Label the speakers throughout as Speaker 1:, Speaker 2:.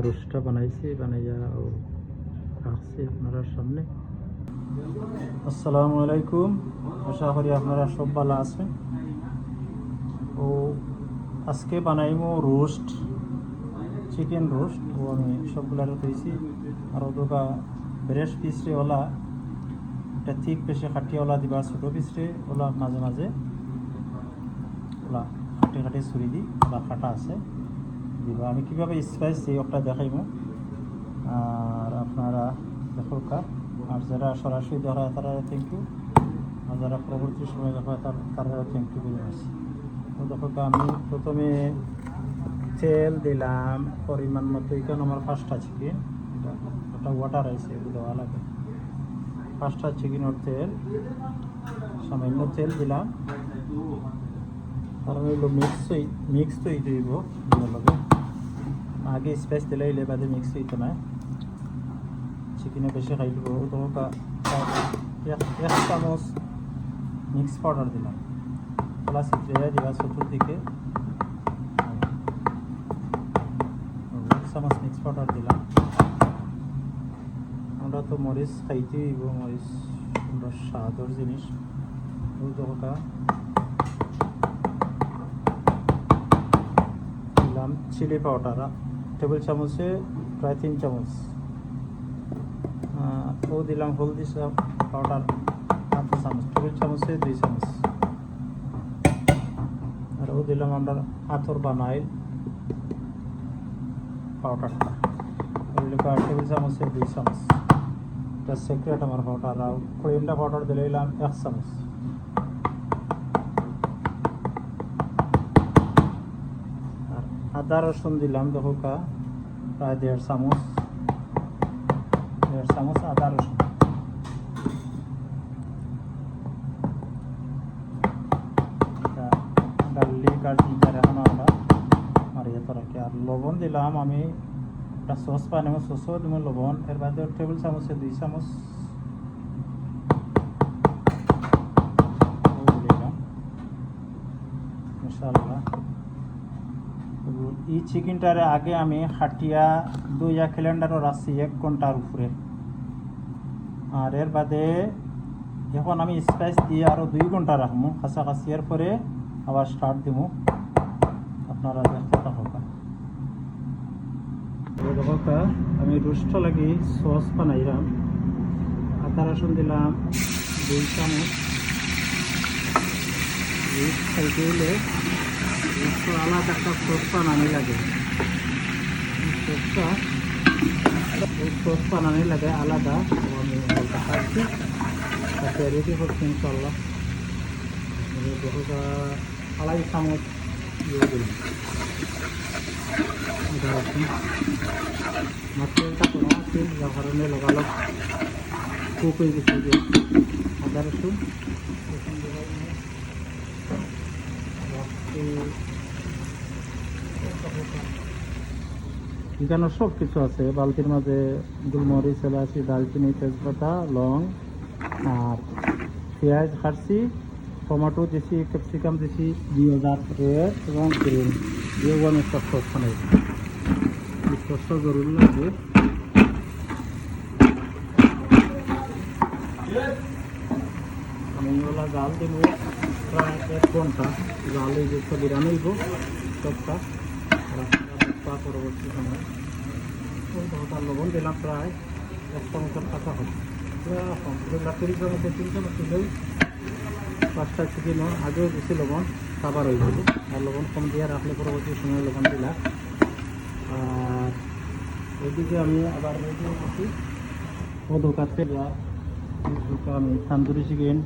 Speaker 1: রোস্টটা বানাইছি, বানাইয়া রাখছি আপনার সামনে। আসসালামু আলাইকুম, আশা করি আপনারা সব ভালো আছেন। ও আজকে বানাইমো রোস্ট, চিকেন রোস্ট। ও আমি সবগুলারে দিয়েছি। আর ওদা ব্রেস্ট পিসরে ওলা এটা ঠিক বেশি খাটিয়াওয়ালা দিবা, ছোটো পিসরে ওলা মাঝে মাঝে ওলা খাটি খাটি ছুরি দিই, ওলা খাটা আছে দিব। আমি কীভাবে স্পাইস দিই ওটা দেখাইব, আর আপনারা দেখোকা। আর যারা সরাসরি দেখা তারা থ্যাংক ইউ, আর যারা পরবর্তী সময় দেখা তারা থ্যাংক ইউ বলে আসছি। তো দেখোকা, আমি প্রথমে তেল দিলাম পরিমাণ মতো। এখানে আমার 5টা চিকেন, ওটা ওয়াটার আইসে দেওয়া লাগে। 5টা চিকেনের তেল, সামান্য তেল দিলাম। আর আমি মিক্স তো এই দিব লগে। আগে স্পাইস দিলে বাদে মিক্স হইতো না, চিকেনে বেশি খাই দিব। তো 1 চামচ মিক্স পাউডার দিলাম, প্লাস দিবা চতুর্দিকে 1 চামচ মিক্স পাউডার দিলাম। আমরা তো মরিচ খাইতেই দিব, মরিচ আমরা স্বাদর জিনিস। দোকা দিলাম চিলি পাউডার টেবিল চামচে প্রায় 3 চামচ। ও দিলাম হলদি পাউডার 1/2 চামচ, টেবিল চামচে 2 চামচ। আর ও দিলাম আমরা আতর বানাইল পাউডারটা, টেবিল চামচে 2 চামচ। এটা সিক্রেট আমার পাউডার। আর ক্রিমটা পাউডার দিলে দিলাম 1 চামচ। আর আদা রসুন দিলাম দেখোকা প্রায় 1.5 চামচ, 1.5 চামচ আদা রসুন। গার্লিক আর জিঞ্জার এখন আমরা মারিয়ে তো রাখি। আর লবণ দিলাম আমি একটা সস বানাবো, সসও দিব লবণ। এর বাদে টেবিল চামচে 2 চামচ দিলাম মশলা। এই চিকেনটারে আগে আমি খাটিয়া দুইয়া ক্যালেন্ডারও রাখছি 1 ঘন্টার উপরে। আর এর বাদে এখন আমি স্পাইস দিয়ে আরও 2 ঘন্টা রাখবো কাছাকাছি। এরপরে আবার স্টার্ট দিব, আপনারা দেখতে থাকা। আমি রোস্ট লাগি সস বানাইলাম। আদা রসুন দিলাম 2 চামচ। খাইতে হলে আলাদা একটা সস বানানি লাগে, সস বানানি লাগে আলাদা। আমি খাচ্ছি, তাতে রেডি করছি ইনশাল্লাহ। 2.5 চামচ দিয়ে দিলাম আদা রসুন। মাছটা কোনো আছে যার কারণে লগালগ কুক হয়ে গেছে যে আদা রসুন। এখানে সব কিছু আছে বালতির মাঝে, গোলমরিচ, এলাচি, দালচিনি, তেজপাতা, লং, আর পেঁয়াজ কাটছি, টমেটো দিছি, ক্যাপসিকাম দিছি, 2000 রেড এবং গ্রিন দিয়ে আমি একটা সস বানাইছি। এই সসটা জরুরি লাগবে। আমি ওলা জাল দেব প্রায় 1 ঘন্টা। জাল এই যে বিরানি দিব সবটা পরবর্তী সময়। লবণ দিলাম প্রায় 1 চামচের কাঁচা হবে। 30 চামচের 3 চামচ দিলেই 5টা চিকেন আগেও বেশি লবণ খাবার হয়ে যাবে। আর লবণ কম দিয়ে রাখলে পরবর্তী সময় লবণ দিলাম। আর এদিকে আমি আবার রেডি করছি ও দোকাতে আমি তান্দুরি চিকেন।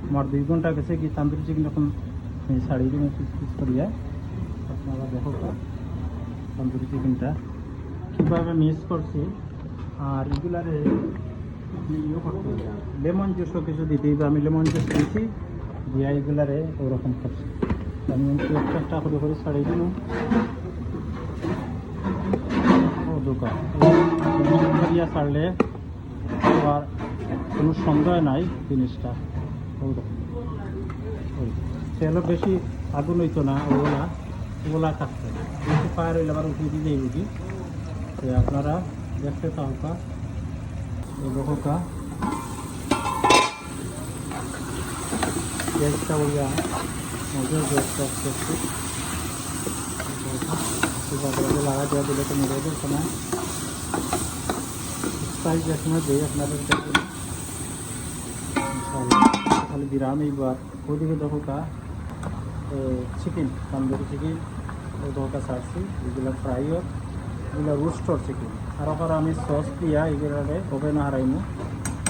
Speaker 1: আমার 2 ঘন্টা গেছে কি তান্দুরি চিকেন এখন ছাড়িয়ে দিন পিস করিয়া। আপনারা দেখো তান্দুরি চিকেনটা কীভাবে মিক্স করছি। আর এগুলারে ইয়ে করতে লেমন জুসও কিছু দিতে হবে। আমি লেমন জুস দিয়েছি দিয়া এগুলারে ওরকম করছি। আমি একটা করে ছাড়িয়ে দিন ও দোকান দিয়া ছাড়লে আর কোনো সন্দেহ নাই জিনিসটা। তেলও বেশি আগুন হইতো না, ওগুলা থাকতো বেশি ফায়ার হইলে আবার উঠিয়ে দিয়ে যাই বুঝি। আপনারা দেখতে থাকা এরকমটা গেসটা হইয়া মধ্যে গ্যাসটা করছি লাগা দেওয়া দিলে তো মেরে দেবো না স্পাইস যে সময় দিই আপনাদের খালি বিরাম এইবার ওইদিকে দেখোটা চিকেন তন্দুরি চিকেন ওই দেখোটা ছাড়ছি এগুলো ফ্রাই হোক এগুলো রোস্টর চিকেন আর ওখানে আমি সস দিয়া এগুলো ওভেন হারাইমু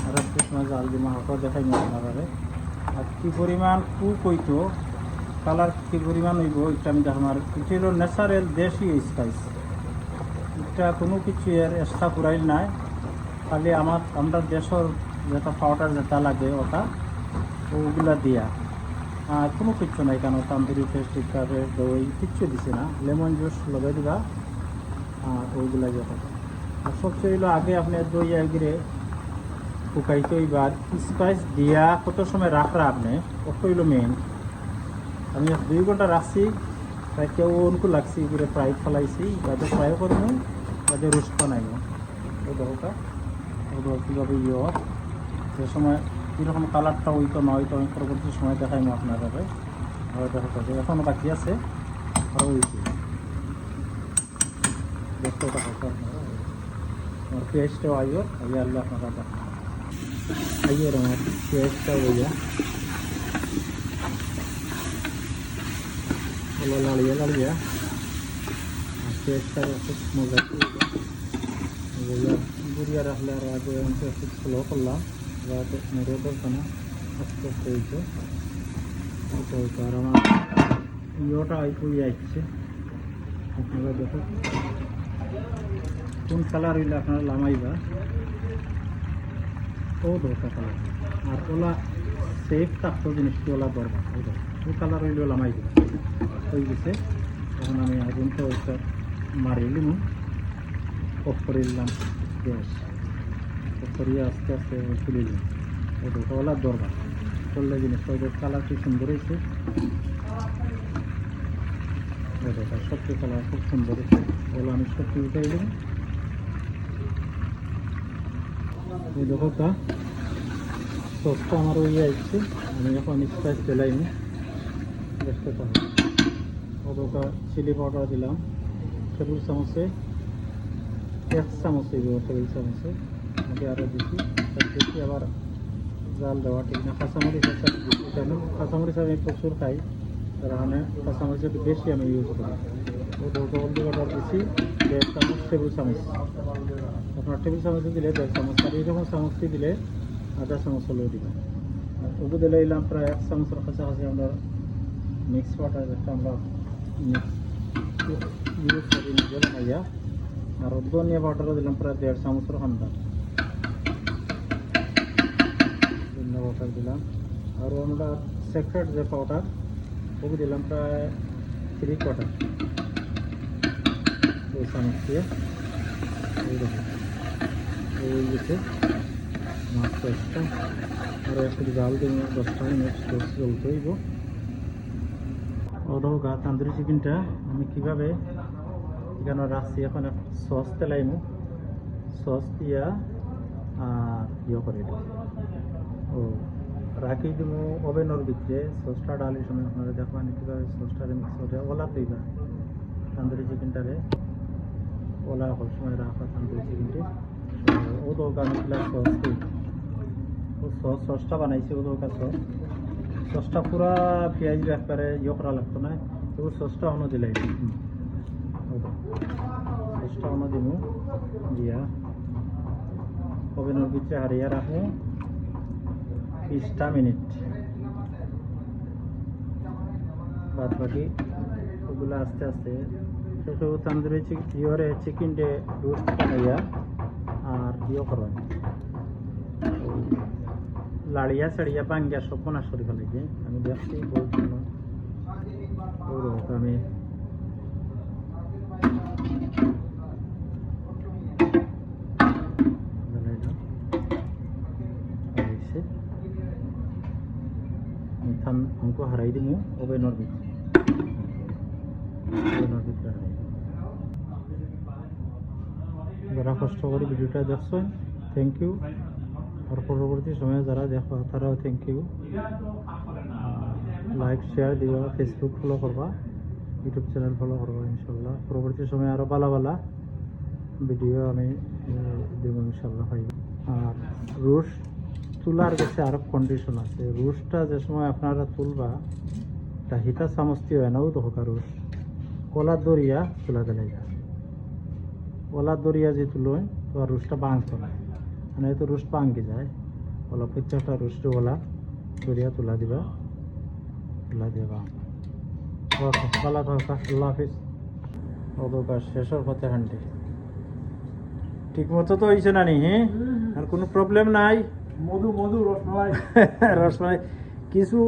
Speaker 1: আর একটু সময় জাল দিমা হাঁটা দেখাইমু আপনারা আর কী পরিমাণ কুক হইতো কালার কী পরিমাণ হইব এটা আমি দেখাম আর এটা হলো ন্যাচারাল দেশি স্পাইস এটা কোনো কিছু এর এক্সট্রা পুরাইল নাই খালি আমরা দেশের যেটা পাউডার যেটা লাগে ওটা ওগুলা দিয়া আর কোনো কিচ্ছু নাই কেন তান্দুরি পেস্ট টিকারে দই কিচ্ছু দিছে না লেমন জুস লগাই দিবা আর ওইগুলা যেটা আর সবচেয়ে হইলো আগে আপনি দই একদিকে শুকাইতে এবার স্পাইস দিয়া কত সময় রাখরা আপনি ওটা হইলো মেন আমি 2 ঘন্টা রাখছি তাই কেউ অনকু লাগছি এগুলো ফ্রাই ফেলাইছি বাদে ফ্রাইও করবো বাদে রোস্ট বানাইব ওই দোকা ওদের কীভাবে যে সময় কীরকম কালারটা হইতো না হইতো আমি পরবর্তী সময় দেখাইমো আপনারা আর দেখা যাবে এখনও বাকি আছে আরও হইছে দেখতে দেখা আপনারা আমার পেঁয়াজটাও আইও আইয়া আল্লাহ আপনারা দেখা আইয়ে আমার পেঁয়াজটাও হইয়া লাড়িয়ে আর পেঁয়াজটা খুব মজা গুড়িয়া রাখলে আর আগে একটু স্লো করলাম যাতে মেরে বলতো না আস্তে আস্তে হইতো আর আমার ইয়েটা হয়ে আসছে আপনারা দেখো কোন কালার হইলে আপনারা লামাইবা ও দরকার কালার আর ওলা সেফ থাকতো জিনিসটি ওলা দরকার ওই কালার হইলেও লামাই দিবা হয়ে গেছে তখন আমি আগুনটা ওইটা মারিলাম অফ করে দিলাম গ্যাস অফ করিয়ে আস্তে আস্তে তুলে দিলাম ওটা ওলা দরকার করলে জিনিসটা ওদের কালার কি সুন্দর হয়েছে ওটা সবচেয়ে কালার খুব সুন্দর হয়েছে ওগুলো আমি সত্যি উঠাই দিলাম এই দেখোটা সসটা আমার ওই আসছে আমি এখন স্পাইস দিলাইনি দেখতে পাবো ওটা চিলি পাউডার দিলাম টেবিল চামচে 1 চামচ টেবিল চামচে আগে আরও দিচ্ছি তার বেশি আবার জাল দেওয়া ঠিক না কাঁচামরিচ দিচ্ছি কেন কাঁচামরিচ আমি প্রচুর খাই তার কারণে কাঁচামরিচ একটু বেশি আমি ইউজ করি ও দুটো হলদি পাউডার দিচ্ছি 1.5 চামচ টেবিল চামচ আপনার টেবিল চামচে দিলে 1.5 চামচ আর এইরকম চামচটি দিলে আধা চামচ হলেও দিবেন ওগুলো দিলে এলাম প্রায় 1 চামচের কাছাকাছি আমরা মিক্স ওয়াটার যেটা আমরা ইউজ করি নিজে বানাইয়া আর ধনিয়া পাউডারও দিলাম প্রায় 1.5 চামচের খান্ডা ধনিয়া পাউডার দিলাম আর আমরা সেক্রেট যে পাউডার ওগুলো দিলাম প্রায় 3/4 2 চামচ দিয়ে এই দেখুন এই গেছে মাছ পেস্টটা আর একটু জাল দিয়ে 10 মিনিট চলতে হইব ওরও গা তান্দুরি চিকেনটা আমি কীভাবে এখানে রাখছি এখন সস তেলাইমু সস দিয়া আর করে দিব ও রাখি দিব ওভেনের ভিতরে সসটা ডালির সময় আপনারা দেখবেন কীভাবে সসটারে মিক্স করে ওলা দিবা তান্দুরি চিকেনটারে ওলা হল সময় রাখা তান্দুরি চিকেনটি ও দোকান সস ও সসটা বানাইছে ও দোকান সসটা পুরা পেঁয়াজ একবারে করা লাগতো না তবু সসটা অন্য দিলাই সসটা অন্য দিব দিয়া ওভেনের ভিতরে হারিয়ে রাখবো 20 মিনিট বাদ বাকি ওগুলো আস্তে আস্তে সেসব তান্দুরি চিকেন ডে রোস্ট বানাইয়া আর করবেন লাড়িয়া ছাড়িয়া বাঙ্গিয়া সব বনাশ করে ফেলাইছে আমি দেখছি বলছি আমি हमको हराई दी ओवेनर हाराई যারা কষ্ট করে ভিডিওটা দেখছেন থ্যাংক ইউ। আর পরবর্তী সময়ে যারা দেখো তারাও থ্যাংক ইউ। লাইক শেয়ার দিবা, ফেসবুক ফলো করবা, ইউটিউব চ্যানেল ফলো করবা ইনশাল্লাহ। পরবর্তী সময়ে আরও ভালো ভালো ভিডিও আমি দেবো ইনশাল্লাহ পাইব। আর রুশ তুলার কাছে আরও কন্ডিশন আছে। রুশটা যে সময় আপনারা তুলবা তা হিতা চামচটি হয় নাও দোকা রুশ কলার দরিয়া তুলা দিলাই কলার দরিয়া যে তুলোয় তো আর রুশটা বাঁধতো না, মানে তো রুশ ভাঙ্গি যায়। ওলা প্রত্যেকটা রুশটা ওলা দরিয়া তুলা দিবা, তুলা দেবা। ওকে ভালো থাকা, আল্লাহ হাফিজ। অদরকার শেষের পথে হান্ডি ঠিক মতো তো হয়েছে না নি? হ্যাঁ, আর কোনো প্রবলেম নাই?
Speaker 2: মধু মধু রসমালাই
Speaker 1: রসমালাই কিছু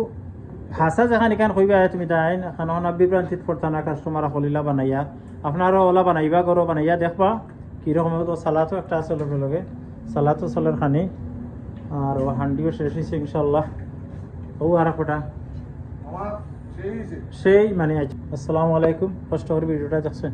Speaker 1: ভাষা যেখান এখান কইবা তুমি তাই এখন বিভ্রান্তিত পড়তা না। কাস্টমার হলিলা বানাইয়া আপনারও ওলা বানাইবা, গরো বানাইয়া দেখবা কীরকম তো। সালাতো একটা আছে লগে লগে, সালাতো চলের খানি। আর ও হান্ডিও শেষ হয়েছে ইনশাল্লাহ। ও আর একটা
Speaker 2: আমার সেই
Speaker 1: সেই মানে আসসালামু আলাইকুম। কষ্ট করে ভিডিওটা দেখছেন।